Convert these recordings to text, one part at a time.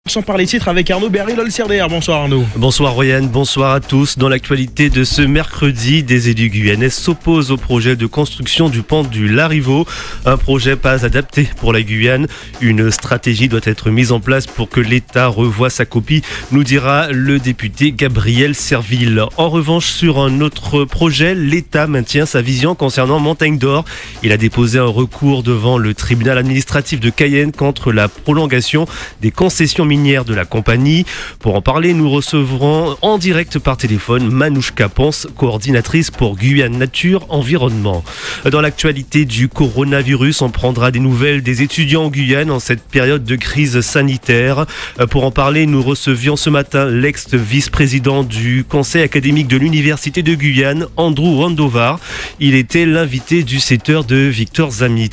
Sans parler titres avec Arnaud Berry-Lolcerdaire. Bonsoir Arnaud. Bonsoir Royan, bonsoir à tous. Dans l'actualité de ce mercredi, des élus guyanais s'opposent au projet de construction du pont du Larivot. Un projet pas adapté pour la Guyane. Une stratégie doit être mise en place pour que l'État revoie sa copie, nous dira le député Gabriel Serville. En revanche, sur un autre projet, l'État maintient sa vision concernant Montagne d'Or. Il a déposé un recours devant le tribunal administratif de Cayenne contre la prolongation des concessions minières de la compagnie. Pour en parler, nous recevrons en direct par téléphone Manouchka Ponce, coordinatrice pour Guyane Nature Environnement. Dans l'actualité du coronavirus, on prendra des nouvelles des étudiants en Guyane en cette période de crise sanitaire. Pour en parler, nous recevions ce matin l'ex-vice-président du conseil académique de l'université de Guyane, Andrew Wandovar. Il était l'invité du 7h de Victor Zamit.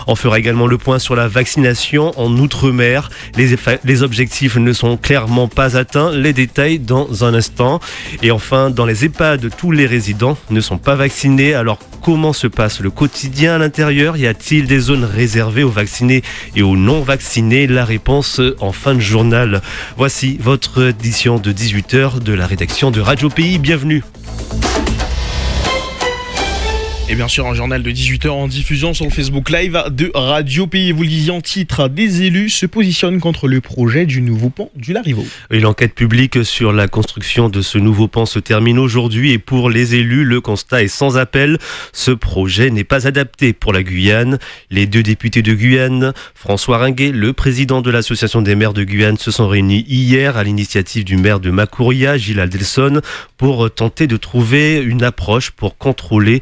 On fera également le point sur la vaccination en Outre-mer. Les objectifs ne sont clairement pas atteints. Les détails dans un instant. Et enfin, dans les EHPAD, tous les résidents ne sont pas vaccinés. Alors, comment se passe le quotidien à l'intérieur ? Y a-t-il des zones réservées aux vaccinés et aux non-vaccinés ? La réponse en fin de journal. Voici votre édition de 18h de la rédaction de Radio Pays. Bienvenue. Et bien sûr, un journal de 18h en diffusion sur le Facebook Live de Radio Pays. Vous le disiez en titre, des élus se positionnent contre le projet du nouveau pont du Larivot. Et l'enquête publique sur la construction de ce nouveau pont se termine aujourd'hui et pour les élus, le constat est sans appel. Ce projet n'est pas adapté pour la Guyane. Les deux députés de Guyane, François Ringuet, le président de l'association des maires de Guyane, se sont réunis hier à l'initiative du maire de Macouria, Gilles Adelson, pour tenter de trouver une approche pour contrer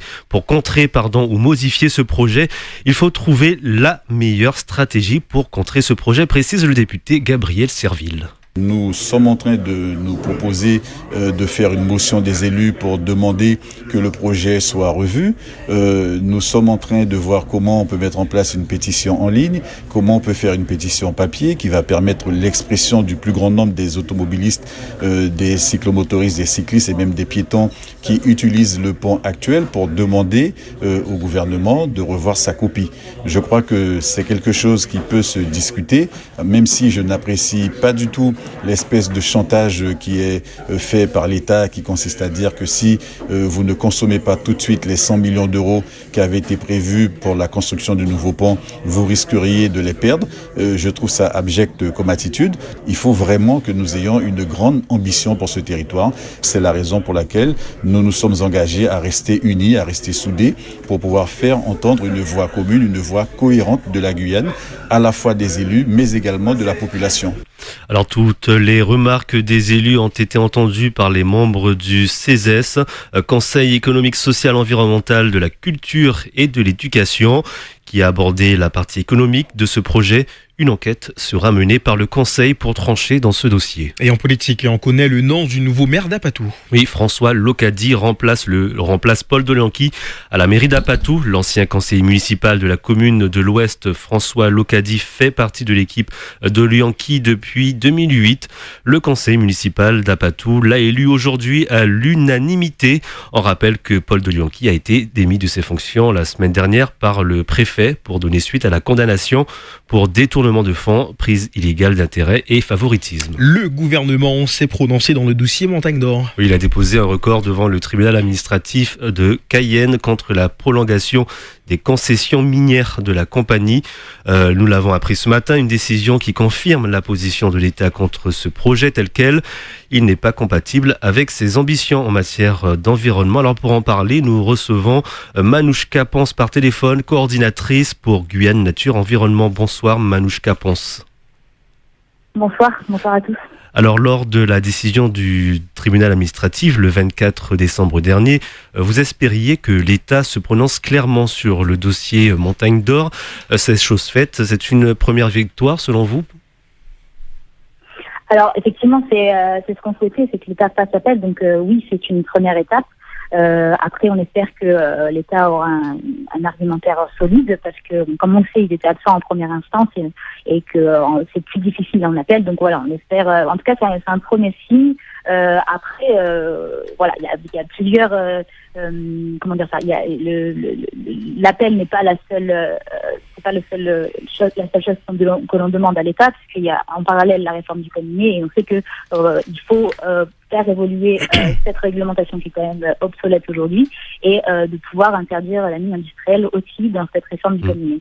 ou modifier ce projet. Il faut trouver la meilleure stratégie pour contrer ce projet, précise le député Gabriel Serville. Nous sommes en train de nous proposer de faire une motion des élus pour demander que le projet soit revu. Nous sommes en train de voir comment on peut mettre en place une pétition en ligne, comment on peut faire une pétition papier qui va permettre l'expression du plus grand nombre des automobilistes, des cyclomotoristes, des cyclistes et même des piétons qui utilisent le pont actuel pour demander au gouvernement de revoir sa copie. Je crois que c'est quelque chose qui peut se discuter, même si je n'apprécie pas du tout l'espèce de chantage qui est fait par l'État, qui consiste à dire que si vous ne consommez pas tout de suite les 100 millions d'euros qui avaient été prévus pour la construction du nouveau pont, vous risqueriez de les perdre. Je trouve ça abject comme attitude. Il faut vraiment que nous ayons une grande ambition pour ce territoire. C'est la raison pour laquelle nous nous sommes engagés à rester unis, à rester soudés, pour pouvoir faire entendre une voix commune, une voix cohérente de la Guyane, à la fois des élus, mais également de la population. Alors toutes les remarques des élus ont été entendues par les membres du CESES, Conseil économique, social, environnemental, de la culture et de l'éducation, qui a abordé la partie économique de ce projet. Une enquête sera menée par le Conseil pour trancher dans ce dossier. Et en politique, on connaît le nom du nouveau maire d'Apatou. Oui, François Locadi remplace Paul Dolianki à la mairie d'Apatou. L'ancien conseiller municipal de la commune de l'Ouest, François Locadi, fait partie de l'équipe Dolianki depuis 2008. Le conseil municipal d'Apatou l'a élu aujourd'hui à l'unanimité. On rappelle que Paul Dolianki a été démis de ses fonctions la semaine dernière par le préfet pour donner suite à la condamnation pour détournement de fonds, prise illégale d'intérêt et favoritisme. Le gouvernement s'est prononcé dans le dossier Montagne d'Or. Oui, il a déposé un recours devant le tribunal administratif de Cayenne contre la prolongation des concessions minières de la compagnie. Nous l'avons appris ce matin, une décision qui confirme la position de l'État contre ce projet tel quel. Il n'est pas compatible avec ses ambitions en matière d'environnement. Alors pour en parler, nous recevons Manouchka Ponce par téléphone, coordinatrice pour Guyane Nature Environnement. Bonsoir Manouchka Ponce. Bonsoir à tous. Alors, lors de la décision du tribunal administratif le 24 décembre dernier, vous espériez que l'État se prononce clairement sur le dossier Montagne d'Or. C'est chose faite. C'est une première victoire selon vous ? Alors, effectivement, c'est ce qu'on souhaitait, c'est que l'État fasse appel. Donc, oui, c'est une première étape. Après, on espère que l'État aura un argumentaire solide parce que, comme on le sait, il était absent en première instance et que c'est plus difficile en appel. Donc voilà, on espère. En tout cas, c'est un premier signe. Après, voilà, il y a plusieurs. Comment dire ça ? L'appel n'est pas la seule. c'est pas la seule chose que l'on demande à l'État, parce qu'il y a en parallèle la réforme du code minier, et on sait que il faut faire évoluer cette réglementation qui est quand même obsolète aujourd'hui, et de pouvoir interdire la mine industrielle aussi dans cette réforme du code minier.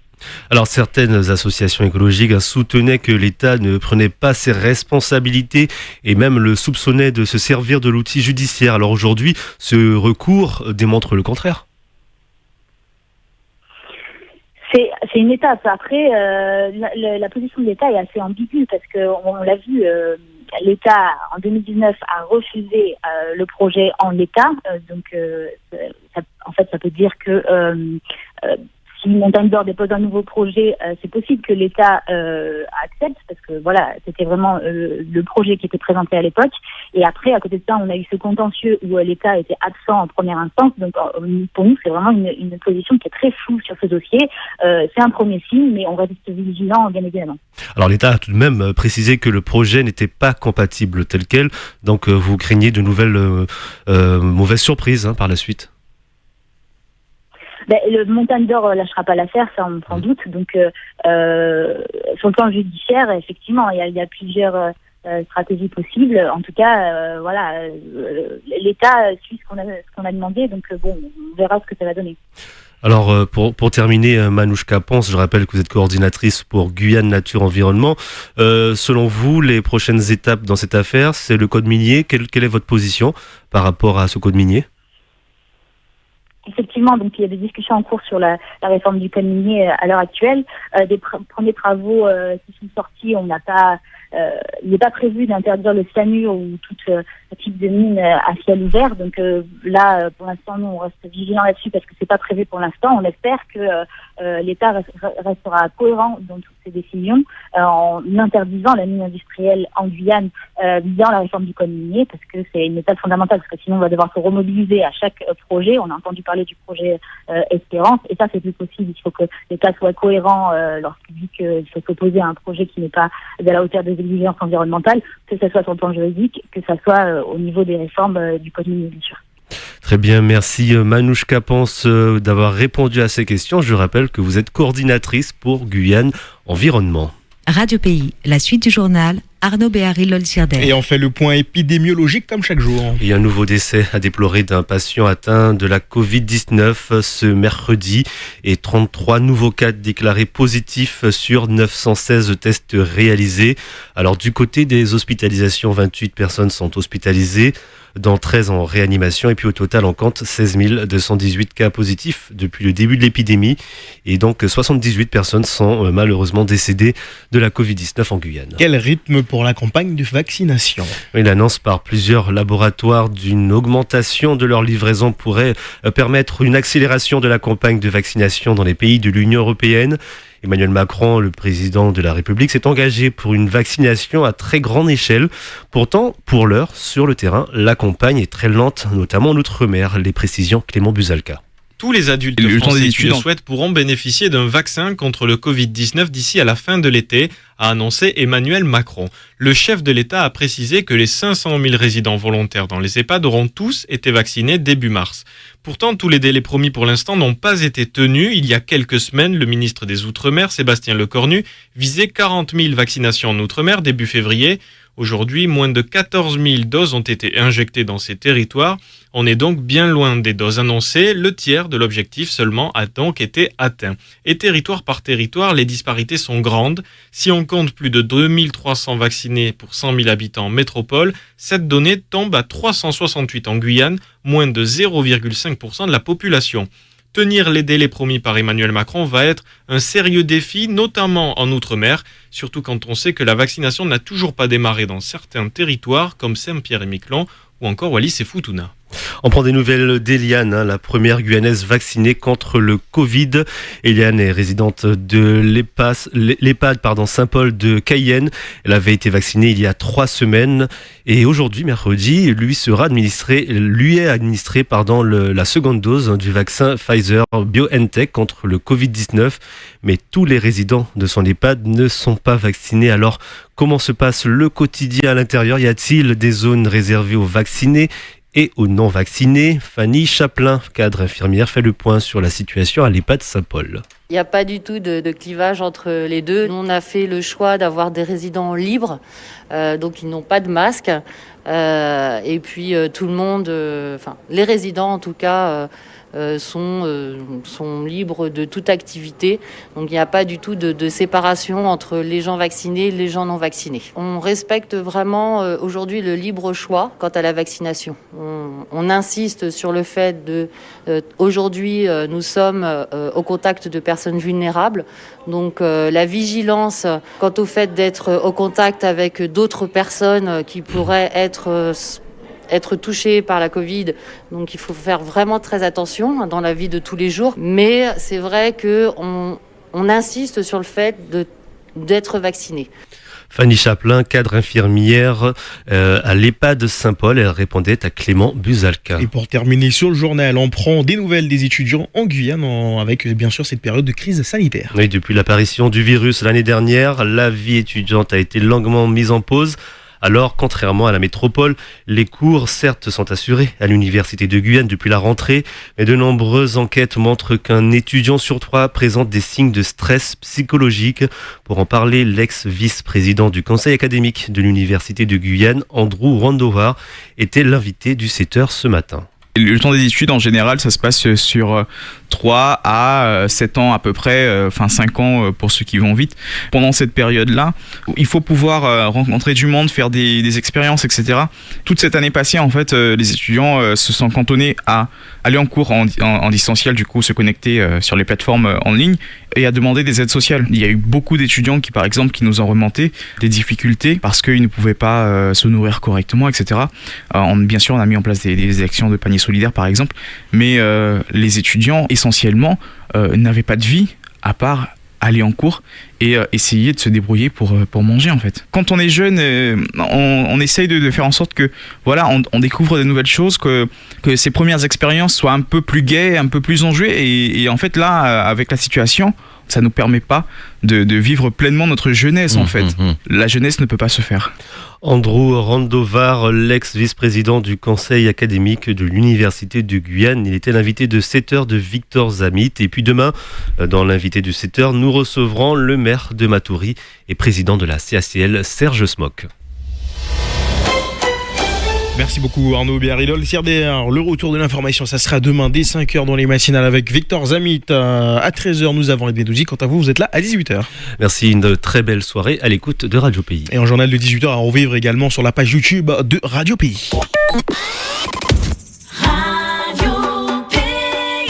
Alors certaines associations écologiques soutenaient que l'État ne prenait pas ses responsabilités et même le soupçonnait de se servir de l'outil judiciaire. Alors aujourd'hui, ce recours démontre le contraire. C'est une étape. Après, la position de l'État est assez ambiguë parce qu'on l'a vu, l'État en 2019 a refusé le projet en l'état. Ça peut dire que si Montagne d'Or dépose un nouveau projet, c'est possible que l'État accepte, parce que voilà, c'était vraiment le projet qui était présenté à l'époque. Et après, à côté de ça, on a eu ce contentieux où l'État était absent en première instance. Donc pour nous, c'est vraiment une position qui est très floue sur ce dossier. C'est un premier signe, mais on reste vigilant, bien évidemment. Alors l'État a tout de même précisé que le projet n'était pas compatible tel quel. Donc vous craignez de nouvelles mauvaises surprises par la suite. Le Montagne d'Or lâchera pas l'affaire, ça on s'en doute. Donc sur le plan judiciaire, effectivement, il y a plusieurs stratégies possibles. En tout cas, l'État suit ce qu'on a demandé, donc on verra ce que ça va donner. Alors pour terminer, Manouchka Ponce, je rappelle que vous êtes coordinatrice pour Guyane Nature Environnement. Selon vous, les prochaines étapes dans cette affaire, c'est le code minier. Quelle est votre position par rapport à ce code minier ? Effectivement, donc il y a des discussions en cours sur la réforme du code minier à l'heure actuelle. Des premiers travaux qui sont sortis, il n'est pas prévu d'interdire le cyanure ou tout type de mine à ciel ouvert. Donc là, pour l'instant, nous on reste vigilants là-dessus parce que c'est pas prévu pour l'instant. On espère que l'État restera cohérent dans toutes ses décisions en interdisant la mine industrielle en Guyane via la réforme du code minier, parce que c'est une étape fondamentale, parce que sinon on va devoir se remobiliser à chaque projet. On a entendu parler du projet Espérance, et ça c'est plus possible. Il faut que l'État soit cohérent lorsqu'il dit qu'il faut s'opposer à un projet qui n'est pas de la hauteur des exigences environnementales, que ce soit sur le plan juridique, que ce soit au niveau des réformes du code minier, bien sûr. Très bien, merci Manouchka Ponce d'avoir répondu à ces questions. Je rappelle que vous êtes coordinatrice pour Guyane Environnement. Radio Pays, la suite du journal, Arnaud Béhari-Lolsirden. Et on fait le point épidémiologique comme chaque jour. Il y a un nouveau décès à déplorer d'un patient atteint de la Covid-19 ce mercredi et 33 nouveaux cas déclarés positifs sur 916 tests réalisés. Alors du côté des hospitalisations, 28 personnes sont hospitalisées, dans 13 en réanimation, et puis au total on compte 16 218 cas positifs depuis le début de l'épidémie, et donc 78 personnes sont malheureusement décédées de la Covid-19 en Guyane. Quel rythme pour la campagne de vaccination ? Une annonce par plusieurs laboratoires d'une augmentation de leur livraison pourrait permettre une accélération de la campagne de vaccination dans les pays de l'Union européenne. Emmanuel Macron, le président de la République, s'est engagé pour une vaccination à très grande échelle. Pourtant, pour l'heure, sur le terrain, la campagne est très lente, notamment en Outre-mer. Les précisions, Clément Buzalka. Tous les adultes français qui le souhaitent pourront bénéficier d'un vaccin contre le Covid-19 d'ici à la fin de l'été, a annoncé Emmanuel Macron. Le chef de l'État a précisé que les 500 000 résidents volontaires dans les EHPAD auront tous été vaccinés début mars. Pourtant, tous les délais promis pour l'instant n'ont pas été tenus. Il y a quelques semaines, le ministre des Outre-mer, Sébastien Lecornu, visait 40 000 vaccinations en Outre-mer début février. Aujourd'hui, moins de 14 000 doses ont été injectées dans ces territoires. On est donc bien loin des doses annoncées. Le tiers de l'objectif seulement a donc été atteint. Et territoire par territoire, les disparités sont grandes. Si on compte plus de 2300 vaccinés pour 100 000 habitants en métropole, cette donnée tombe à 368 en Guyane, moins de 0,5% de la population. Tenir les délais promis par Emmanuel Macron va être un sérieux défi, notamment en Outre-mer, surtout quand on sait que la vaccination n'a toujours pas démarré dans certains territoires comme Saint-Pierre-et-Miquelon ou encore Wallis et Futuna. On prend des nouvelles d'Eliane, la première guyanaise vaccinée contre le Covid. Eliane est résidente de l'EHPAD Saint-Paul de Cayenne. Elle avait été vaccinée il y a 3 semaines. Et aujourd'hui, mercredi, lui est administré la seconde dose du vaccin Pfizer BioNTech contre le Covid-19. Mais tous les résidents de son EHPAD ne sont pas vaccinés. Alors, comment se passe le quotidien à l'intérieur ? Y a-t-il des zones réservées aux vaccinés et aux non-vaccinés? Fanny Chaplin, cadre infirmière, fait le point sur la situation à l'EHPAD Saint-Paul. Il n'y a pas du tout de clivage entre les deux. Nous, on a fait le choix d'avoir des résidents libres, donc ils n'ont pas de masque. Et puis tout le monde, les résidents en tout cas, sont libres de toute activité. Donc il n'y a pas du tout de séparation entre les gens vaccinés et les gens non vaccinés. On respecte vraiment aujourd'hui le libre choix quant à la vaccination. On insiste sur le fait aujourd'hui nous sommes au contact de personnes vulnérables. Donc la vigilance quant au fait d'être au contact avec d'autres personnes qui pourraient être touchés par la Covid. Donc il faut faire vraiment très attention dans la vie de tous les jours. Mais c'est vrai qu'on insiste sur le fait d'être vacciné. Fanny Chaplin, cadre infirmière à l'EHPAD Saint-Paul, elle répondait à Clément Buzalka. Et pour terminer sur le journal, on prend des nouvelles des étudiants en Guyane avec bien sûr cette période de crise sanitaire. Oui, depuis l'apparition du virus l'année dernière, la vie étudiante a été longuement mise en pause. Alors, contrairement à la métropole, les cours, certes, sont assurés à l'Université de Guyane depuis la rentrée, mais de nombreuses enquêtes montrent qu'un étudiant sur 3 présente des signes de stress psychologique. Pour en parler, l'ex-vice-président du conseil académique de l'Université de Guyane, Andrew Rondovar, était l'invité du 7h ce matin. Le temps des études, en général, ça se passe sur 3 à 7 ans à peu près, 5 ans pour ceux qui vont vite. Pendant cette période-là, il faut pouvoir rencontrer du monde, faire des expériences, etc. Toute cette année passée, en fait, les étudiants se sont cantonnés à aller en cours en distanciel, du coup, se connecter sur les plateformes en ligne et à demander des aides sociales. Il y a eu beaucoup d'étudiants qui, par exemple, qui nous ont remonté des difficultés parce qu'ils ne pouvaient pas se nourrir correctement, etc. Bien sûr, on a mis en place des actions de panier solidaire, par exemple, mais les étudiants, essentiellement, n'avaient pas de vie à part aller en cours et essayer de se débrouiller pour manger, en fait. Quand on est jeune, on essaye de faire en sorte que voilà, on découvre de nouvelles choses, que ces premières expériences soient un peu plus gaies, un peu plus enjouées et en fait là, avec la situation, ça nous permet pas de vivre pleinement notre jeunesse, en fait. La jeunesse ne peut pas se faire. Andrew Rondovar, l'ex-vice-président du conseil académique de l'Université de Guyane, il était l'invité de 7h de Victor Zamit. Et puis demain, dans l'invité de 7h, nous recevrons le maire de Matoury et président de la CACL, Serge Smock. Merci beaucoup Arnaud Béarilol. CRDR, le retour de l'information, ça sera demain dès 5h dans les matinales avec Victor Zamit. À 13h, nous avons les Benouzi. Quant à vous, vous êtes là à 18h. Merci, une très belle soirée à l'écoute de Radio Pays. Et en journal de 18h à revivre également sur la page YouTube de Radio Pays.